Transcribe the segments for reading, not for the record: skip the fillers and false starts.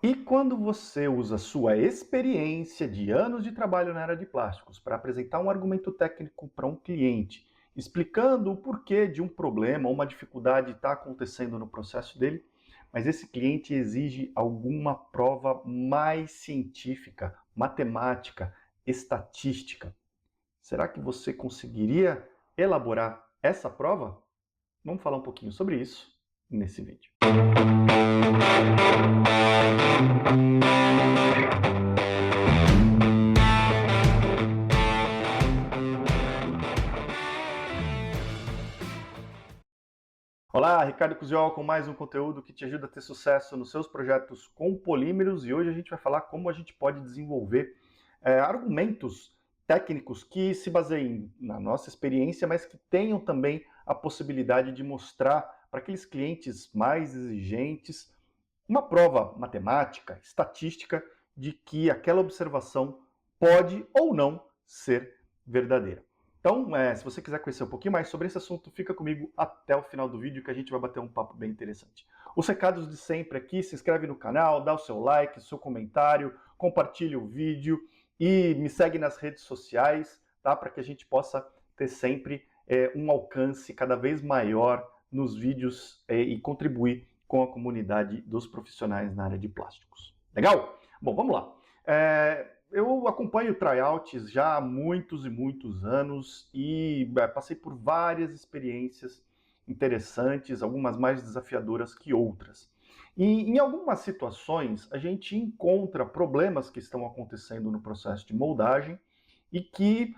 E quando você usa sua experiência de anos de trabalho na área de plásticos para apresentar um argumento técnico para um cliente, explicando o porquê de um problema ou uma dificuldade está acontecendo no processo dele, mas esse cliente exige alguma prova mais científica, matemática, estatística. Será que você conseguiria elaborar essa prova? Vamos falar um pouquinho sobre isso nesse vídeo. Olá, Ricardo Cusiol com mais um conteúdo que te ajuda a ter sucesso nos seus projetos com polímeros, e hoje a gente vai falar como a gente pode desenvolver argumentos técnicos que se baseiem na nossa experiência, mas que tenham também a possibilidade de mostrar para aqueles clientes mais exigentes uma prova matemática, estatística, de que aquela observação pode ou não ser verdadeira. Então, se você quiser conhecer um pouquinho mais sobre esse assunto, fica comigo até o final do vídeo que a gente vai bater um papo bem interessante. Os recados de sempre aqui, se inscreve no canal, dá o seu like, seu comentário, compartilha o vídeo e me segue nas redes sociais, tá? Para que a gente possa ter sempre um alcance cada vez maior nos vídeos e contribuir com a comunidade dos profissionais na área de plásticos. Legal? Bom, vamos lá. Eu acompanho tryouts já há muitos e muitos anos e passei por várias experiências interessantes, algumas mais desafiadoras que outras. E em algumas situações a gente encontra problemas que estão acontecendo no processo de moldagem e que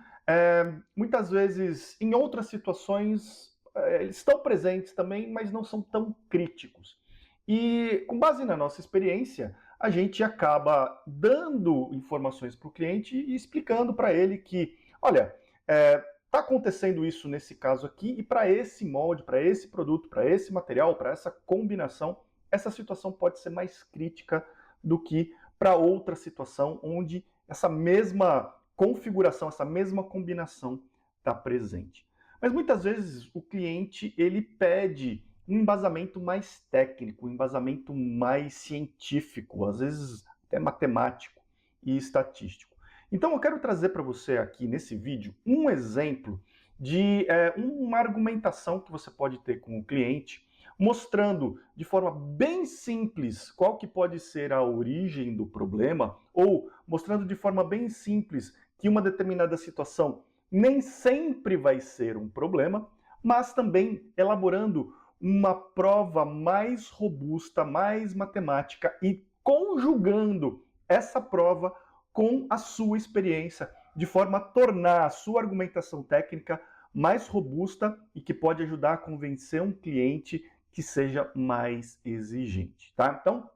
muitas vezes em outras situações eles estão presentes também, mas não são tão críticos. E com base na nossa experiência, a gente acaba dando informações para o cliente e explicando para ele que, olha, está acontecendo isso nesse caso aqui e para esse molde, para esse produto, para esse material, para essa combinação, essa situação pode ser mais crítica do que para outra situação onde essa mesma configuração, essa mesma combinação está presente. Mas muitas vezes o cliente ele pede um embasamento mais técnico, um embasamento mais científico, às vezes até matemático e estatístico. Então eu quero trazer para você aqui nesse vídeo um exemplo de uma argumentação que você pode ter com o cliente, mostrando de forma bem simples qual que pode ser a origem do problema, ou mostrando de forma bem simples que uma determinada situação nem sempre vai ser um problema, mas também elaborando uma prova mais robusta, mais matemática e conjugando essa prova com a sua experiência, de forma a tornar a sua argumentação técnica mais robusta e que pode ajudar a convencer um cliente que seja mais exigente, tá? Então,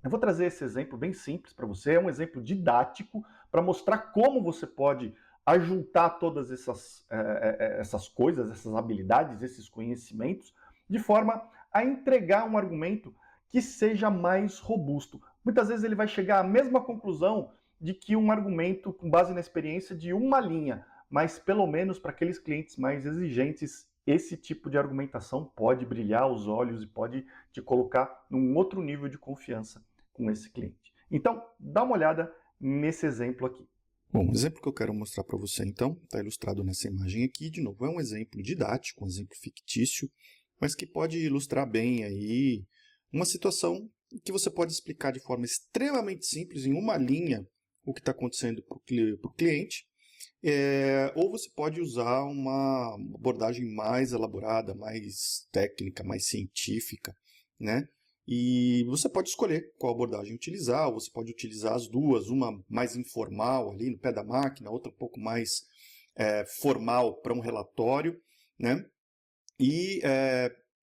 eu vou trazer esse exemplo bem simples para você, é um exemplo didático para mostrar como você pode ajuntar todas essas coisas, essas habilidades, esses conhecimentos, de forma a entregar um argumento que seja mais robusto. Muitas vezes ele vai chegar à mesma conclusão de que um argumento com base na experiência de uma linha, mas pelo menos para aqueles clientes mais exigentes, esse tipo de argumentação pode brilhar os olhos e pode te colocar num outro nível de confiança com esse cliente. Então, dá uma olhada nesse exemplo aqui. Bom, o exemplo que eu quero mostrar para você, então, está ilustrado nessa imagem aqui. De novo, é um exemplo didático, um exemplo fictício, mas que pode ilustrar bem aí uma situação que você pode explicar de forma extremamente simples, em uma linha, o que está acontecendo para o cliente, ou você pode usar uma abordagem mais elaborada, mais técnica, mais científica, né? E você pode escolher qual abordagem utilizar, ou você pode utilizar as duas, uma mais informal ali no pé da máquina, outra um pouco mais formal para um relatório, né? E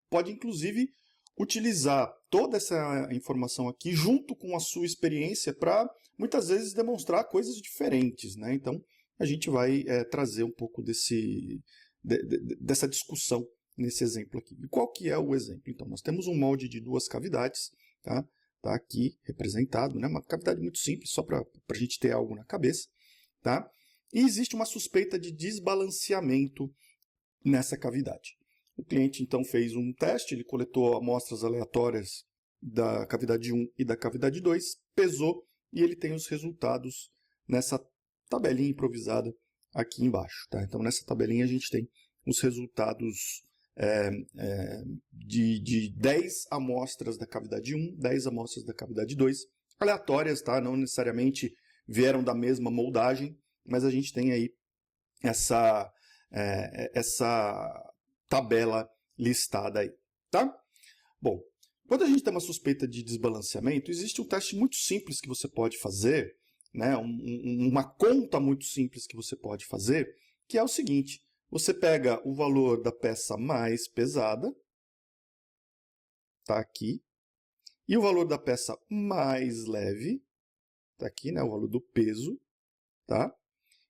pode inclusive utilizar toda essa informação aqui junto com a sua experiência para muitas vezes demonstrar coisas diferentes, né? Então a gente vai trazer um pouco dessa discussão nesse exemplo aqui. E qual que é o exemplo? Então, nós temos um molde de duas cavidades, tá? Tá aqui representado, né? Uma cavidade muito simples, só para a gente ter algo na cabeça, tá? E existe uma suspeita de desbalanceamento nessa cavidade. O cliente, então, fez um teste, ele coletou amostras aleatórias da cavidade 1 e da cavidade 2, pesou e ele tem os resultados nessa tabelinha improvisada aqui embaixo. Tá? Então, nessa tabelinha a gente tem os resultados de 10 amostras da cavidade 1, 10 amostras da cavidade 2, aleatórias, tá? Não necessariamente vieram da mesma moldagem, mas a gente tem aí essa tabela listada aí, tá? Bom, quando a gente tem uma suspeita de desbalanceamento, existe um teste muito simples que você pode fazer, né? Uma conta muito simples que você pode fazer, que é o seguinte: você pega o valor da peça mais pesada, tá aqui, e o valor da peça mais leve, tá aqui, né? O valor do peso, tá?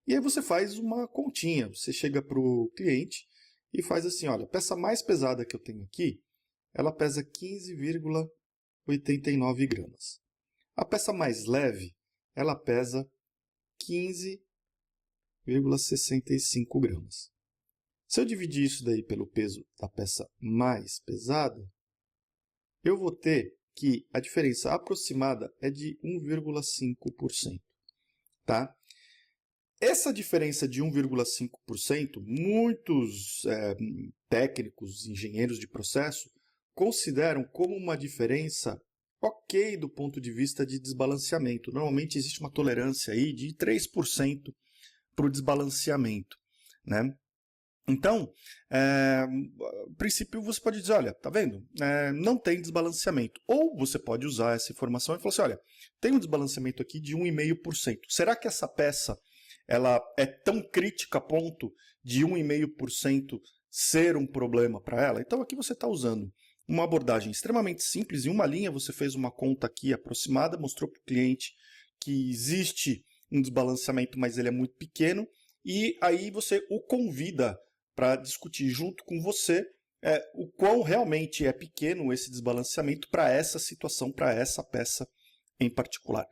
E aí você faz uma continha, você chega para o cliente e faz assim, olha, a peça mais pesada que eu tenho aqui, ela pesa 15,89 gramas. A peça mais leve, ela pesa 15,65 gramas. Se eu dividir isso daí pelo peso da peça mais pesada, eu vou ter que a diferença aproximada é de 1,5%. Tá? Essa diferença de 1,5%, muitos técnicos, engenheiros de processo, consideram como uma diferença ok do ponto de vista de desbalanceamento. Normalmente existe uma tolerância aí de 3% para o desbalanceamento, né? Então, a princípio você pode dizer, olha, tá vendo? Não tem desbalanceamento. Ou você pode usar essa informação e falar assim, olha, tem um desbalanceamento aqui de 1,5%. Será que essa peça ela é tão crítica a ponto de 1,5% ser um problema para ela? Então aqui você está usando uma abordagem extremamente simples. Em uma linha você fez uma conta aqui aproximada, mostrou para o cliente que existe um desbalanceamento, mas ele é muito pequeno. E aí você o convida para discutir junto com você o quão realmente é pequeno esse desbalanceamento para essa situação, para essa peça em particular.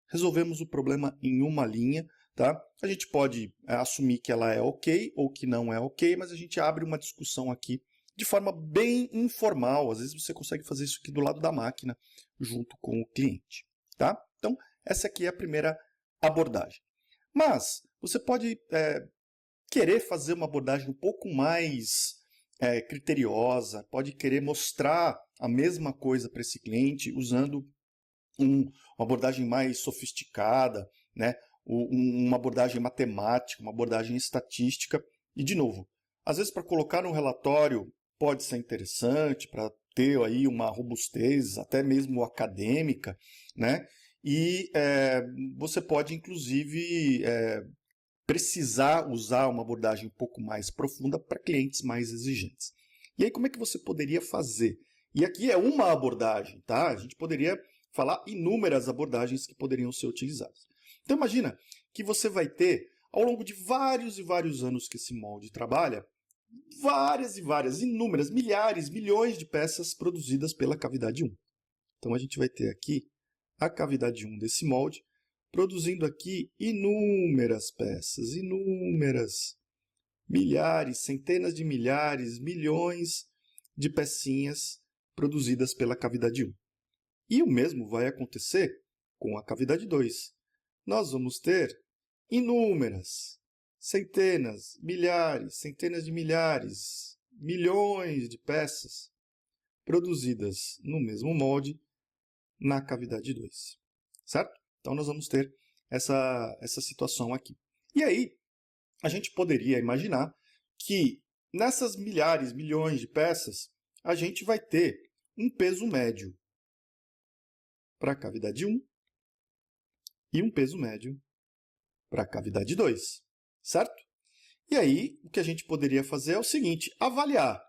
Resolvemos o problema em uma linha, tá? A gente pode assumir que ela é ok ou que não é ok, mas a gente abre uma discussão aqui de forma bem informal. Às vezes você consegue fazer isso aqui do lado da máquina, junto com o cliente, tá? Então, essa aqui é a primeira abordagem. Mas você pode querer fazer uma abordagem um pouco mais criteriosa, pode querer mostrar a mesma coisa para esse cliente usando uma abordagem mais sofisticada, né? Uma abordagem matemática, uma abordagem estatística. E, de novo, às vezes para colocar no relatório pode ser interessante, para ter aí uma robustez, até mesmo acadêmica, né? E você pode, inclusive, precisar usar uma abordagem um pouco mais profunda para clientes mais exigentes. E aí, como é que você poderia fazer? E aqui é uma abordagem, tá? A gente poderia falar inúmeras abordagens que poderiam ser utilizadas. Então, imagina que você vai ter, ao longo de vários e vários anos que esse molde trabalha, várias e várias, inúmeras, milhares, milhões de peças produzidas pela cavidade 1. Então, a gente vai ter aqui a cavidade 1 desse molde, produzindo aqui inúmeras peças, inúmeras, milhares, centenas de milhares, milhões de pecinhas produzidas pela cavidade 1. E o mesmo vai acontecer com a cavidade 2. Nós vamos ter inúmeras, centenas, milhares, centenas de milhares, milhões de peças produzidas no mesmo molde na cavidade 2, certo? Então, nós vamos ter essa situação aqui. E aí, a gente poderia imaginar que nessas milhares, milhões de peças, a gente vai ter um peso médio para a cavidade 1 e um peso médio para a cavidade 2, certo? E aí, o que a gente poderia fazer é o seguinte, avaliar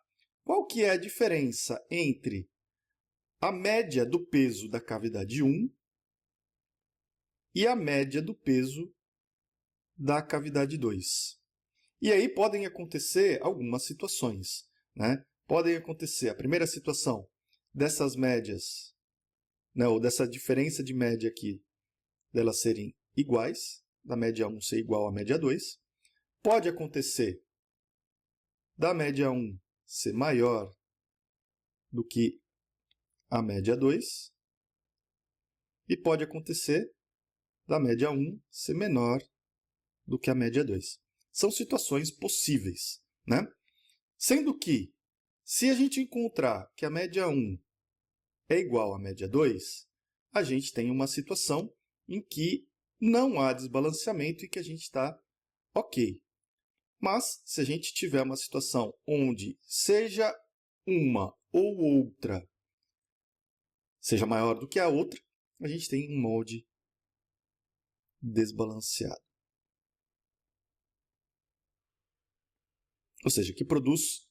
qual que é a diferença entre a média do peso da cavidade 1 e a média do peso da cavidade 2. E aí podem acontecer algumas situações, né? Podem acontecer a primeira situação dessas médias, né, ou dessa diferença de média aqui, delas serem iguais, da média 1 ser igual à média 2. Pode acontecer da média 1 ser maior do que a média 2 e pode acontecer da média 1 ser menor do que a média 2. São situações possíveis, né? Sendo que, se a gente encontrar que a média 1 é igual à média 2, a gente tem uma situação em que não há desbalanceamento e que a gente está ok. Mas, se a gente tiver uma situação onde seja uma ou outra seja maior do que a outra, a gente tem um molde desbalanceado. Ou seja, que produz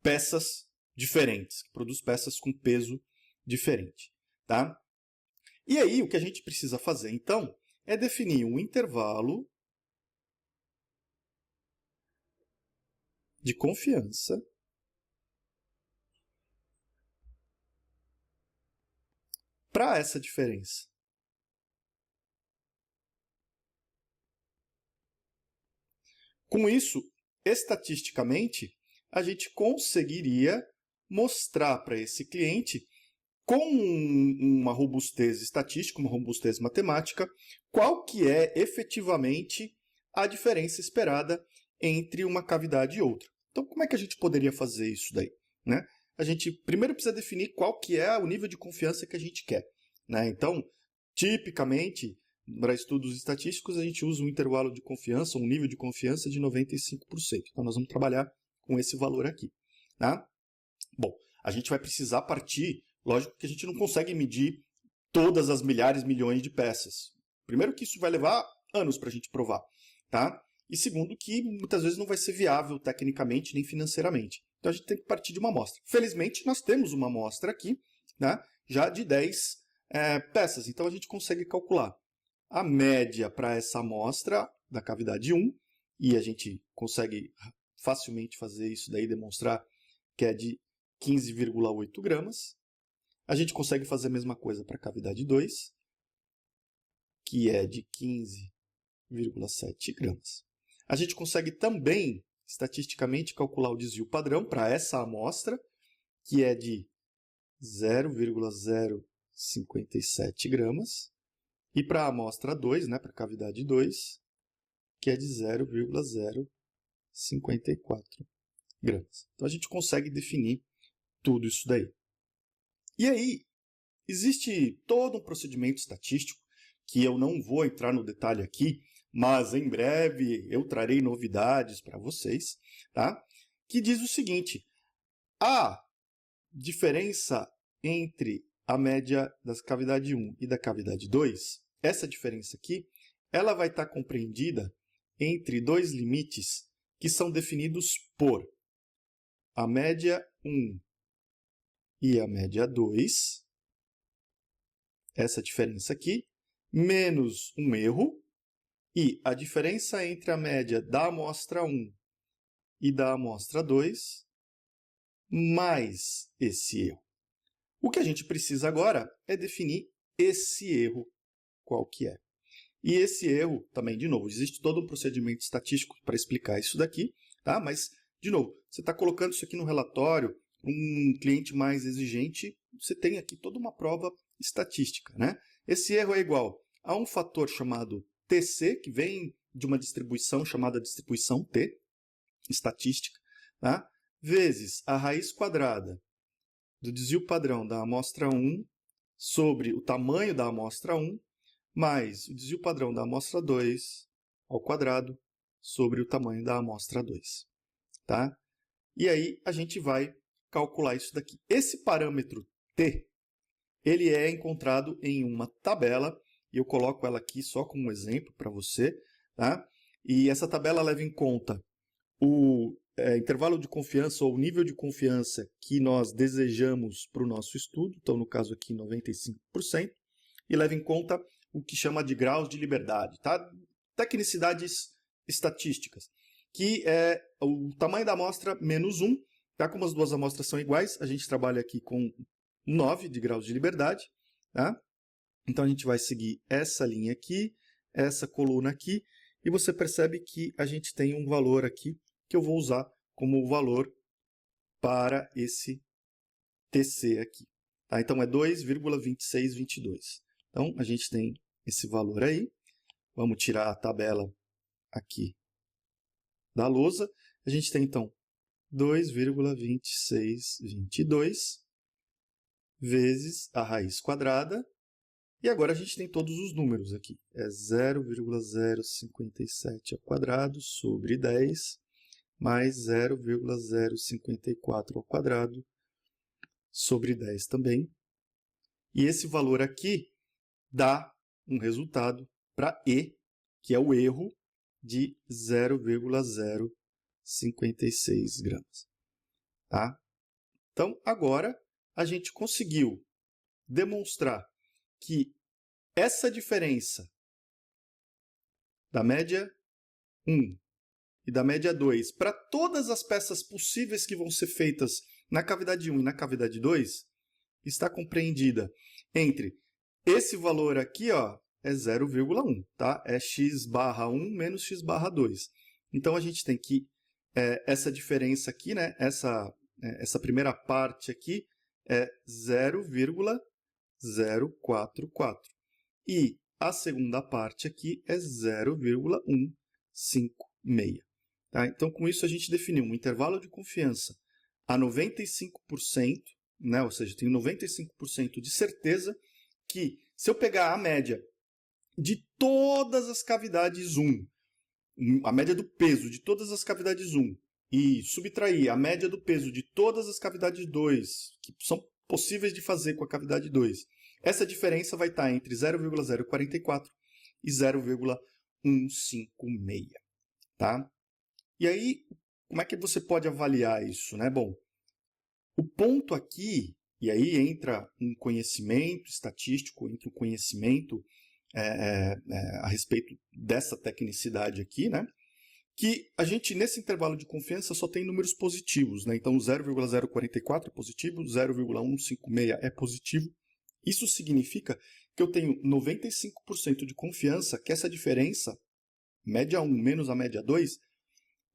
peças diferentes, que produz peças com peso diferente. Tá? E aí, o que a gente precisa fazer, então, é definir um intervalo de confiança para essa diferença. Com isso, estatisticamente, a gente conseguiria mostrar para esse cliente, com uma robustez estatística, uma robustez matemática, qual que é efetivamente a diferença esperada entre uma cavidade e outra. Então, como é que a gente poderia fazer isso daí? Né? A gente primeiro precisa definir qual que é o nível de confiança que a gente quer. Né? Então, tipicamente, para estudos estatísticos, a gente usa um intervalo de confiança, um nível de confiança de 95%. Então, nós vamos trabalhar com esse valor aqui. Tá? Bom, a gente vai precisar partir, lógico que a gente não consegue medir todas as milhares, milhões de peças. Primeiro que isso vai levar anos para a gente provar. Tá? E segundo que muitas vezes não vai ser viável tecnicamente nem financeiramente. Então, a gente tem que partir de uma amostra. Felizmente, nós temos uma amostra aqui, né, já de 10 peças. Então, a gente consegue calcular a média para essa amostra da cavidade 1, e a gente consegue facilmente fazer isso daí, demonstrar que é de 15,8 gramas. A gente consegue fazer a mesma coisa para a cavidade 2, que é de 15,7 gramas. A gente consegue também, estatisticamente, calcular o desvio padrão para essa amostra, que é de 0,057 gramas. E para a amostra 2, né, para a cavidade 2, que é de 0,054 gramas. Então, a gente consegue definir tudo isso daí. E aí, existe todo um procedimento estatístico, que eu não vou entrar no detalhe aqui, mas em breve eu trarei novidades para vocês, tá? Que diz o seguinte: a diferença entre a média da cavidade 1 e da cavidade 2, essa diferença aqui, ela vai estar compreendida entre dois limites que são definidos por a média 1 e a média 2, essa diferença aqui, menos um erro, e a diferença entre a média da amostra 1 e da amostra 2, mais esse erro. O que a gente precisa agora é definir esse erro, qual que é. E esse erro, também, de novo, existe todo um procedimento estatístico para explicar isso daqui, tá? Mas, de novo, você está colocando isso aqui no relatório, um cliente mais exigente, você tem aqui toda uma prova estatística, né? Esse erro é igual a um fator chamado TC, que vem de uma distribuição chamada distribuição T, estatística, tá? Vezes a raiz quadrada do desvio padrão da amostra 1 sobre o tamanho da amostra 1, mais o desvio padrão da amostra 2 ao quadrado sobre o tamanho da amostra 2. Tá? E aí a gente vai calcular isso daqui. Esse parâmetro T, ele é encontrado em uma tabela, e eu coloco ela aqui só como exemplo para você. Tá? E essa tabela leva em conta o intervalo de confiança ou nível de confiança que nós desejamos para o nosso estudo, então no caso aqui 95%, e leva em conta o que chama de graus de liberdade, tá? Tecnicidades estatísticas, que é o tamanho da amostra menos 1, tá? Como as duas amostras são iguais, a gente trabalha aqui com 9 de graus de liberdade, tá? Então a gente vai seguir essa linha aqui, essa coluna aqui, e você percebe que a gente tem um valor aqui que eu vou usar como valor para esse TC aqui. Tá? Então, é 2,2622. Então, a gente tem esse valor aí. Vamos tirar a tabela aqui da lousa. A gente tem, então, 2,2622 vezes a raiz quadrada. E agora a gente tem todos os números aqui. É 0,057 ao quadrado sobre 10 mais 0,054 ao quadrado sobre 10 também. E esse valor aqui dá um resultado para E, que é o erro de 0,056 gramas. Tá? Então, agora a gente conseguiu demonstrar que essa diferença da média 1 e da média 2 para todas as peças possíveis que vão ser feitas na cavidade 1 e na cavidade 2 está compreendida entre esse valor aqui, ó, é 0,1, tá? É x barra 1 menos x barra 2. Então, a gente tem que essa diferença aqui, né? Essa primeira parte aqui é 0,044. E a segunda parte aqui é 0,156. Tá? Então, com isso, a gente definiu um intervalo de confiança a 95%, né? Ou seja, tenho 95% de certeza que, se eu pegar a média de todas as cavidades 1, a média do peso de todas as cavidades 1, e subtrair a média do peso de todas as cavidades 2, que são possíveis de fazer com a cavidade 2, essa diferença vai estar entre 0,044 e 0,156. Tá? E aí, como é que você pode avaliar isso? Né? Bom, o ponto aqui, e aí entra um conhecimento estatístico, entra um conhecimento a respeito dessa tecnicidade aqui, né? Que a gente, nesse intervalo de confiança, só tem números positivos. Né? Então, 0,044 é positivo, 0,156 é positivo. Isso significa que eu tenho 95% de confiança que essa diferença, média 1 menos a média 2,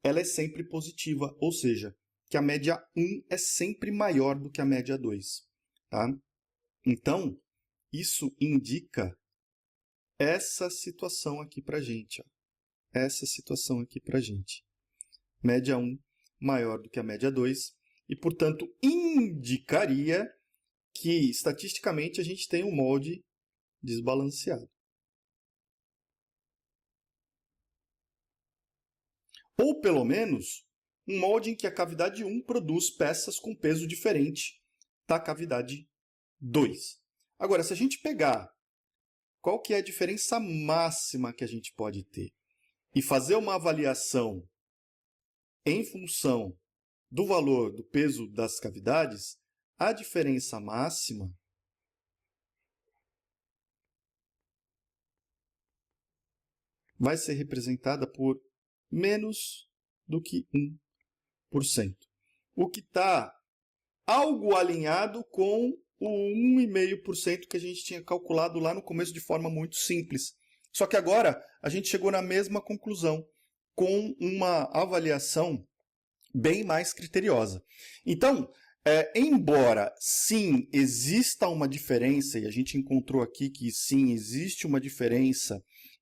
ela é sempre positiva, ou seja, que a média 1 é sempre maior do que a média 2. Tá? Então, isso indica essa situação aqui para a gente. Ó. Essa situação aqui para a gente. Média 1 maior do que a média 2 e, portanto, indicaria que, estatisticamente, a gente tem um molde desbalanceado. Ou, pelo menos, um molde em que a cavidade 1 produz peças com peso diferente da cavidade 2. Agora, se a gente pegar qual que é a diferença máxima que a gente pode ter e fazer uma avaliação em função do valor do peso das cavidades, a diferença máxima vai ser representada por menos do que 1%. O que está algo alinhado com o 1,5% que a gente tinha calculado lá no começo de forma muito simples. Só que agora a gente chegou na mesma conclusão, com uma avaliação bem mais criteriosa. Então, embora sim exista uma diferença, e a gente encontrou aqui que sim existe uma diferença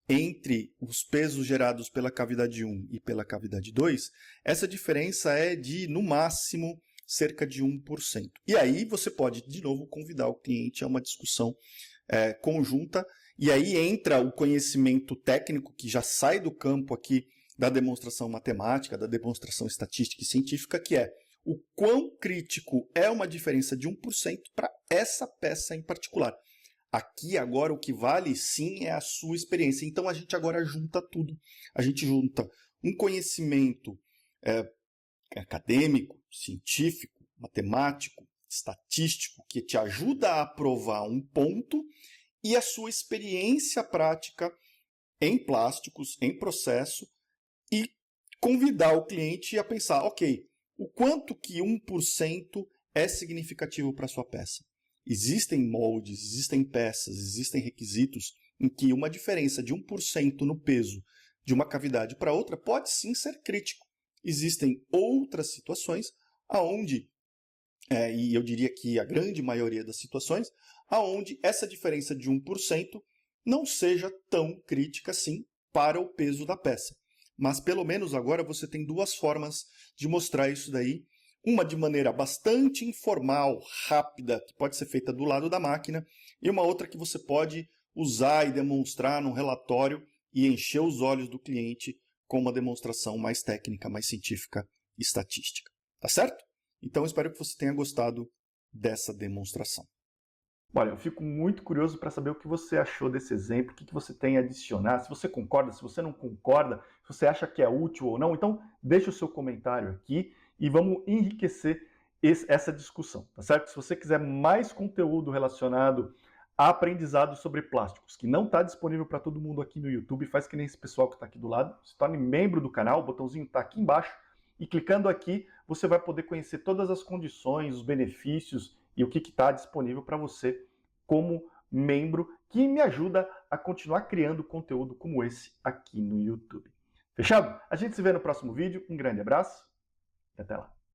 entre os pesos gerados pela cavidade 1 e pela cavidade 2, essa diferença é de, no máximo, cerca de 1%. E aí você pode, de novo, convidar o cliente a uma discussão conjunta, e aí entra o conhecimento técnico que já sai do campo aqui da demonstração matemática, da demonstração estatística e científica, que é o quão crítico é uma diferença de 1% para essa peça em particular. Aqui agora o que vale sim é a sua experiência. Então a gente agora junta tudo. A gente junta um conhecimento acadêmico, científico, matemático, estatístico, que te ajuda a provar um ponto, e a sua experiência prática em plásticos, em processo, e convidar o cliente a pensar, ok, o quanto que 1% é significativo para a sua peça? Existem moldes, existem peças, existem requisitos em que uma diferença de 1% no peso de uma cavidade para outra pode sim ser crítico. Existem outras situações onde e eu diria que a grande maioria das situações, aonde essa diferença de 1% não seja tão crítica assim para o peso da peça. Mas pelo menos agora você tem duas formas de mostrar isso daí. Uma de maneira bastante informal, rápida, que pode ser feita do lado da máquina, e uma outra que você pode usar e demonstrar num relatório e encher os olhos do cliente com uma demonstração mais técnica, mais científica e estatística. Tá certo? Então, espero que você tenha gostado dessa demonstração. Olha, eu fico muito curioso para saber o que você achou desse exemplo, o que você tem a adicionar, se você concorda, se você não concorda, se você acha que é útil ou não. Então, deixa o seu comentário aqui e vamos enriquecer essa discussão, tá certo? Se você quiser mais conteúdo relacionado a aprendizado sobre plásticos, que não está disponível para todo mundo aqui no YouTube, faz que nem esse pessoal que está aqui do lado, se torne membro do canal, o botãozinho está aqui embaixo, e clicando aqui, você vai poder conhecer todas as condições, os benefícios e o que está disponível para você como membro, que me ajuda a continuar criando conteúdo como esse aqui no YouTube. Fechado? A gente se vê no próximo vídeo. Um grande abraço e até lá.